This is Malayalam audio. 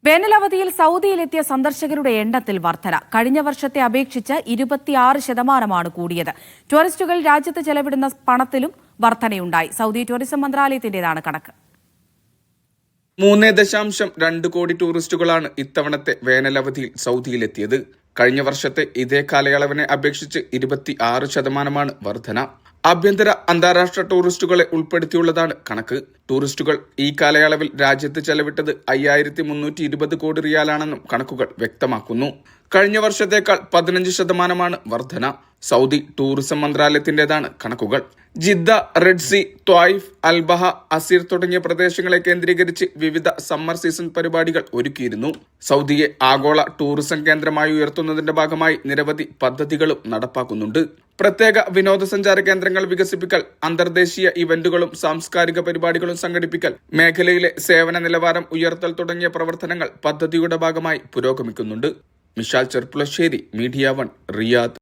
വേനലവധിയിൽ സൗദിയിലെത്തിയ സന്ദർശകരുടെ എണ്ണത്തിൽ വർധന. കഴിഞ്ഞ വർഷത്തെ അപേക്ഷിച്ച് 26% കൂടിയത്. ടൂറിസ്റ്റുകൾ രാജ്യത്ത് ചെലവിടുന്ന പണത്തിലും വർധനയുണ്ടായി. സൗദി ടൂറിസം മന്ത്രാലയത്തിന്റേതാണ് കണക്ക്. 3.2 കോടി ടൂറിസ്റ്റുകളാണ് ഇത്തവണത്തെ വേനലവധിയിൽ സൗദിയിലെത്തിയത്. കഴിഞ്ഞ വർഷത്തെ ഇതേ കാലയളവിനെ അപേക്ഷിച്ച് 26% വർധന. ആഭ്യന്തര അന്താരാഷ്ട്ര ടൂറിസ്റ്റുകളെ ഉൾപ്പെടുത്തിയുള്ളതാണ് കണക്ക്. ടൂറിസ്റ്റുകൾ ഈ കാലയളവിൽ രാജ്യത്ത് ചെലവിട്ടത് 5320 കോടി റിയാലാണെന്നും കണക്കുകൾ വ്യക്തമാക്കുന്നു. കഴിഞ്ഞ വർഷത്തേക്കാൾ 15% വർധന. സൗദി ടൂറിസം മന്ത്രാലയത്തിന്റേതാണ് കണക്കുകൾ. Jeddah, red sea, Taif, Al Baha, Asir തുടങ്ങിയ പ്രദേശങ്ങളെ കേന്ദ്രീകരിച്ച് വിവിധ സമ്മർ സീസൺ പരിപാടികൾ ഒരുക്കിയിരുന്നു. സൗദിയെ ആഗോള ടൂറിസം കേന്ദ്രമായി ഉയർത്തുന്നതിന്റെ ഭാഗമായി നിരവധി പദ്ധതികളും നടപ്പാക്കുന്നുണ്ട്. പ്രത്യേക വിനോദസഞ്ചാര കേന്ദ്രങ്ങൾ വികസിപ്പിക്കൽ, അന്തർദേശീയ ഇവന്റുകളും സാംസ്കാരിക പരിപാടികളും സംഘടിപ്പിക്കൽ, മേഖലയിലെ സേവന നിലവാരം ഉയർത്തൽ തുടങ്ങിയ പ്രവർത്തനങ്ങൾ പദ്ധതിയുടെ ഭാഗമായി പുരോഗമിക്കുന്നുണ്ട്. Mishal Cherpulassery, media 1, Riyadh.